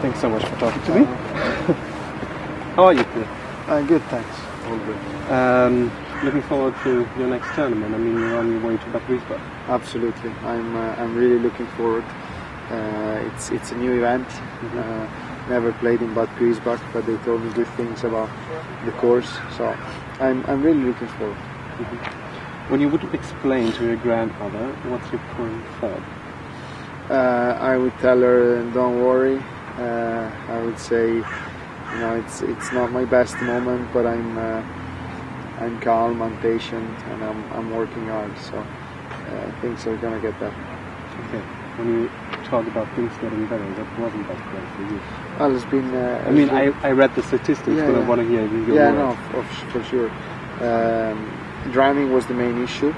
Thanks so much for talking to me. How are you today? Good, thanks. All good. Looking forward to your next tournament. I mean, you're on your way to Bad Griesbach. Absolutely. I'm really looking forward. It's a new event. Never played in Bad Griesbach, but they told me good things about the course. So I'm really looking forward. When you would explain to your grandmother, what's your current thought? I would tell her, don't worry. I would say, it's not my best moment, but I'm calm, I'm patient, and I'm working hard. So things are gonna get better. Okay. When you talk about things getting better, that wasn't that great for you. Well, it's been. I read the statistics, but I want to hear your words. No, for sure. Driving was the main issue.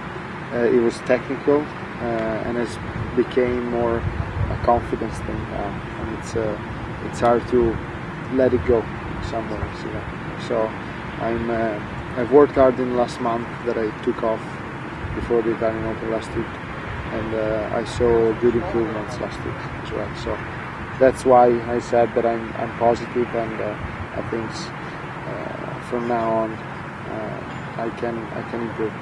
It was technical, and it became more a confidence thing now, and it's hard to let it go somewhere. So I've worked hard in the last month that I took off before the Italian Open last week, and I saw good improvements last week as well. So that's why I said that I'm positive, and I think from now on I can improve.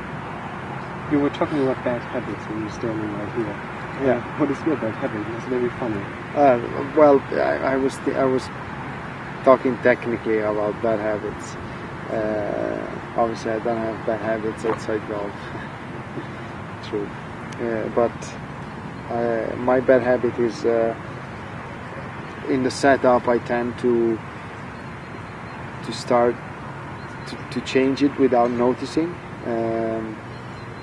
You were talking about bad habits when you're standing right here. Yeah. What is your bad habit? It's very funny. I was talking technically about bad habits. Obviously, I don't have bad habits outside golf. True. But my bad habit is in the setup. I tend to start to change it without noticing,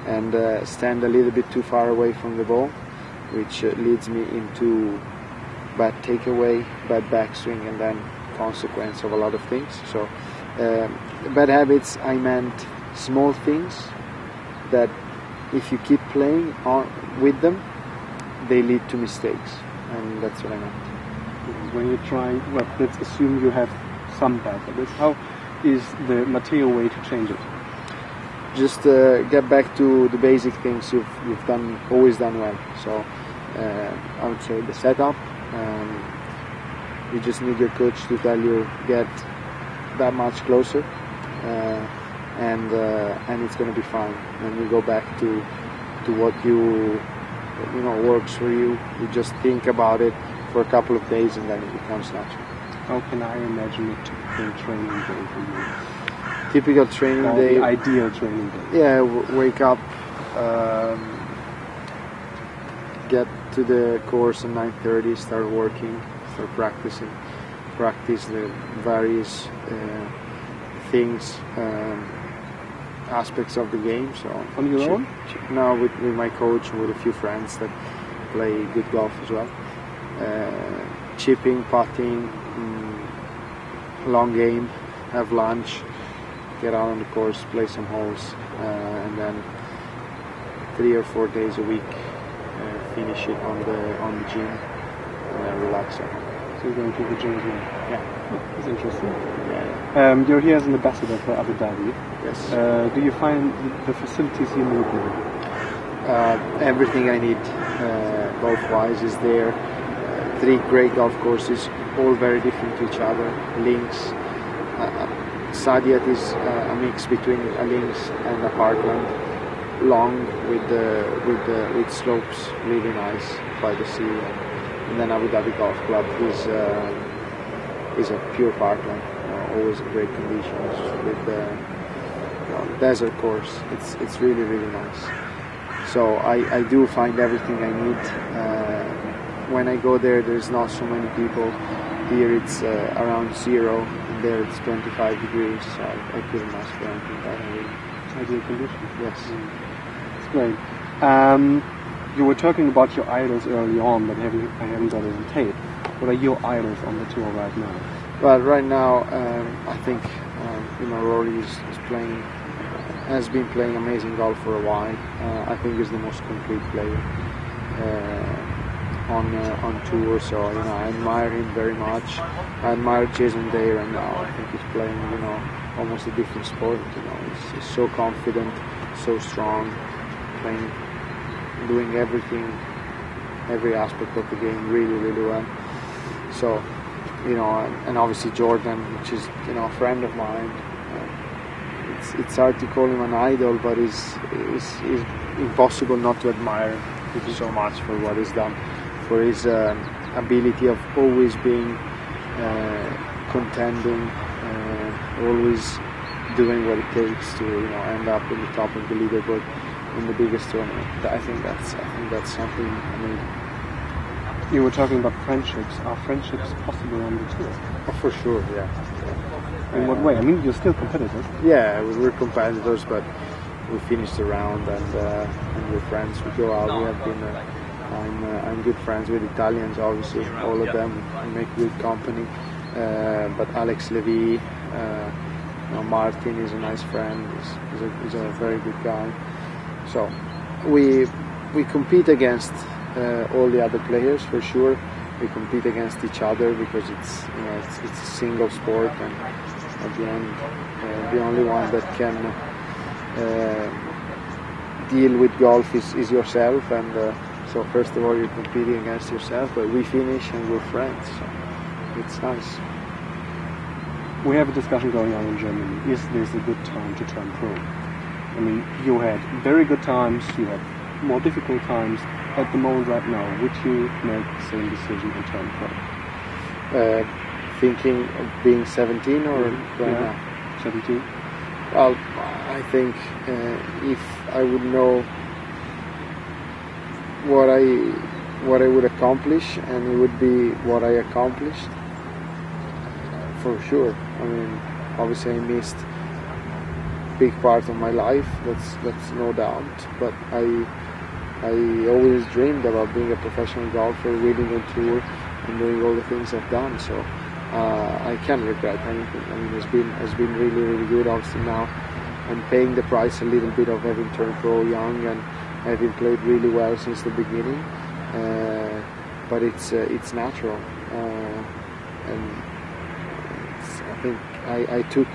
and stand a little bit too far away from the ball, which leads me into bad takeaway, bad backswing, and then consequence of a lot of things. So bad habits, I meant small things that if you keep playing with them, they lead to mistakes, and that's what I meant. When you're trying, let's assume you have some bad habits. How is the Matteo way to change it? Just get back to the basic things you've always done well. So I would say the setup. You just need your coach to tell you get that much closer, and it's going to be fine. And you go back to what you works for you. You just think about it for a couple of days, and then it becomes natural. How can I imagine a typical training day for you? Typical training day. The ideal training day. Yeah, wake up, get to the course at 9:30, start working, start practicing, practice the various things, aspects of the game. So on your own? No, with my coach and with a few friends that play good golf as well. Chipping, putting, long game, have lunch, get out on the course, play some holes, and then 3 or 4 days a week finish it on the gym, and then relax at home. So you're going to the gym as well? Yeah. That's interesting. Yeah. You're here as an ambassador for Abu Dhabi. Yes. Do you find the facilities you need now? Everything I need golf-wise is there. 3 great golf courses, all very different to each other. Links. Saadiyat is a mix between a links and a parkland. Long with slopes, really nice by the sea. And then Abu Dhabi Golf Club is a pure parkland. Always in great conditions with the desert course. It's really nice. So I do find everything I need. When I go there's not so many people. Here it's around 0, and there it's 25 degrees, so I couldn't ask for anything better. Ideal conditions. Yes. It's great. You were talking about your idols early on, but I haven't got it on tape. What are your idols on the tour right now? Well, right now I think Rory has been playing amazing golf for a while. I think he's the most complete player on tour, so I admire him very much. I admire Jason Day right now. I think he's playing almost a different sport. He's so confident, so strong, doing everything, every aspect of the game really well. So you know, and obviously Jordan, which is, you know, a friend of mine. It's hard to call him an idol, but it's impossible not to admire him so much for what he's done, for his ability of always being contending, always doing what it takes to, you know, end up in the top of the leaderboard in the biggest tournament. I think that's something amazing. You were talking about friendships. Are friendships possible on the tour? Oh, for sure, yeah. In what way? I mean, you're still competitors. Yeah, we're competitors, but we finished the round and we're friends. We go out. We have been. I'm good friends with Italians, obviously. All of them. We make good company. But Alex Levy, you know, Martin is a nice friend. He's a very good guy. So we compete against all the other players for sure. We compete against each other because it's, you know, it's a single sport, and at the end the only one that can deal with golf is yourself, and so first of all you're competing against yourself, but we finish and we're friends, so it's nice. We have a discussion going on in Germany. Is this a good time to turn pro? I mean, you had very good times, you had more difficult times. At the moment right now, would you make the same decision and turn pro? Thinking of being 17 or right now? 17. Well, I think if I would know what I would accomplish, and it would be what I accomplished, for sure. I mean, obviously I missed big part of my life, that's no doubt, but I always dreamed about being a professional golfer, winning on tour, and doing all the things I've done. So I can't regret anything. I mean, it's been really, really good. Obviously now I'm paying the price a little bit of having turned pro young and having played really well since the beginning. But it's natural, and I think I took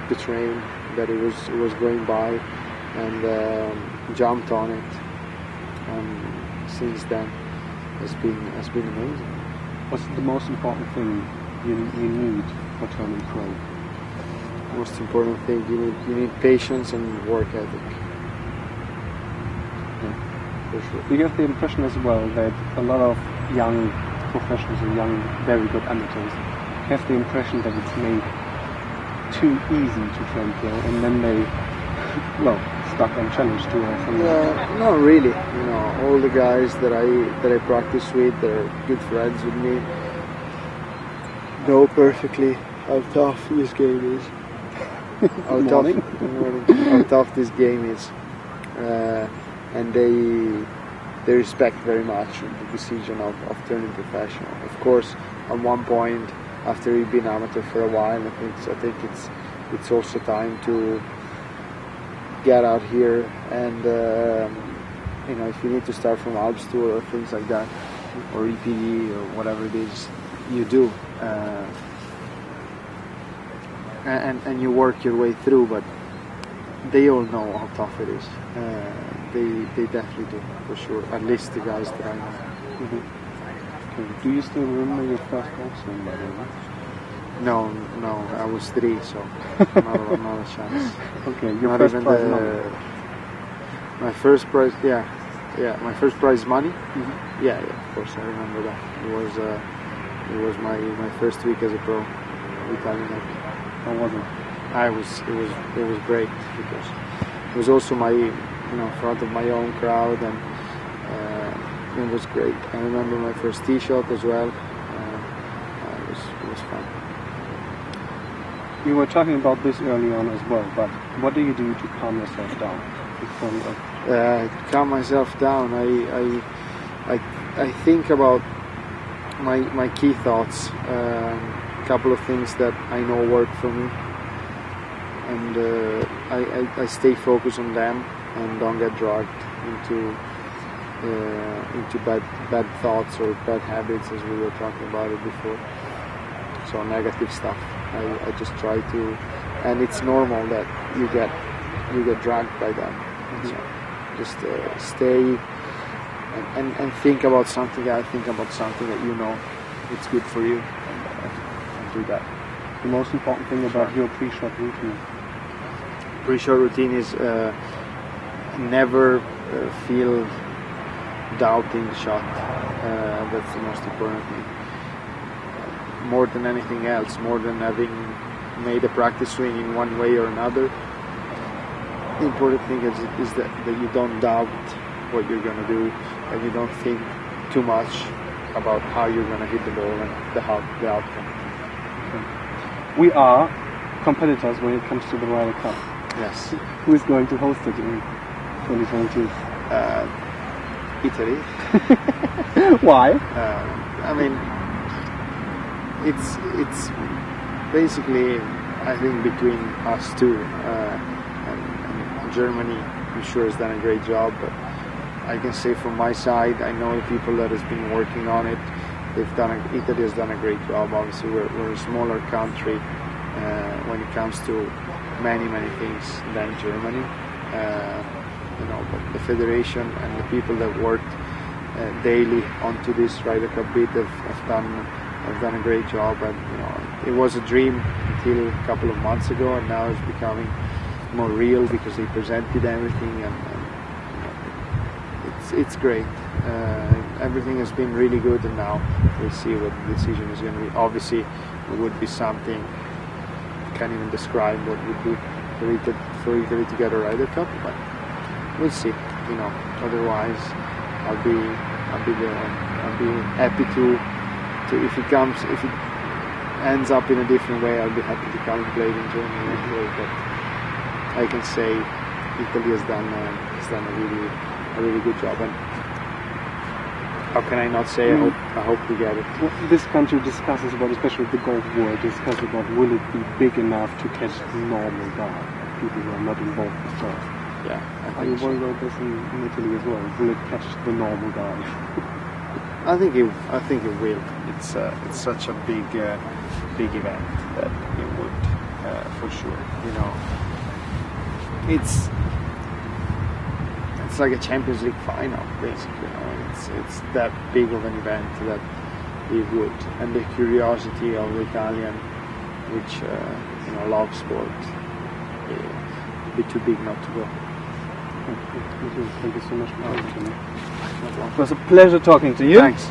the train that it was going by and jumped on it. And since then, has been amazing. What's the most important thing you need for turning pro? Most important thing, you need patience and work ethic. Yeah. For sure. You get the impression as well that a lot of young professionals and young, very good amateurs have the impression that it's made too easy to turn pro, and then they, well, stuck on challenge tour or something like that. Not really. You know, all the guys that I practice with, they're good friends with me, know perfectly how tough this game is. How tough this game is, and they respect very much the decision of turning professional. Of course, at one point, after you've been amateur for a while, I think it's also time to get out here, and you know, if you need to start from Alps Tour or things like that, or EPD or whatever it is, you do, and you work your way through. But they all know how tough it is. They definitely do, for sure. At least the guys that I know. Mm-hmm. Okay. Do you still remember your first golf swing, by the way? No, I was 3, so not a chance. Okay, your not first even prize money. My first prize, yeah, my first prize money. Mm-hmm. Yeah, of course I remember that. It was my first week as a pro, Italian Open. How was it? It was great, because it was also my, you know, front of my own crowd, and it was great. I remember my first tee shot as well. It was fun. You were talking about this early on as well, but what do you do to calm yourself down before you calm myself down? I think about my key thoughts. A couple of things that I know work for me, and I stay focused on them and don't get dragged into bad thoughts or bad habits, as we were talking about it before. So negative stuff. I just try to, and it's normal that you get dragged by that. Mm-hmm. So just stay and think about something. I think about something that you know it's good for you. do that. The most important thing about your pre-shot routine? Pre-shot routine is never feel doubt in the shot. That's the most important thing. More than anything else, more than having made a practice swing in one way or another, the important thing is that you don't doubt what you're going to do, and you don't think too much about how you're going to hit the ball and the outcome. Okay. We are competitors when it comes to the Ryder Cup. Yes. Who is going to host it in 2022? Italy. Why? I mean, it's basically, I think, between us two, and Germany, I'm sure, has done a great job, but I can say from my side, I know people that has been working on it. Italy has done a great job. Obviously, we're a smaller country when it comes to many things than Germany. But the federation and the people that worked daily onto this Ryder Cup bid have done a great job. And it was a dream until a couple of months ago, and now it's becoming more real because they presented everything, and it's great. Everything has been really good, and now we'll see what the decision is going to be. Obviously, it would be something I can't even describe what would be for Italy to get a Ryder Cup, but we'll see. Otherwise, I'll be happy to if it ends up in a different way, I'll be happy to come and play in Germany. But I can say Italy has done a really good job, and how can I not say I hope we get it. Well, this country discusses about, especially the golf world, discusses about will it be big enough to catch the normal guy, people who are not involved with golf. Yeah, are you worried about this in Italy as well? Will it catch the normal guys? I think it will. It's such a big event that it would for sure. It's like a Champions League final, basically. It's that big of an event that it would, and the curiosity of the Italian, which love sport, it'd be too big not to go. Thank you so much for talking to me. It was a pleasure talking to you. Thanks.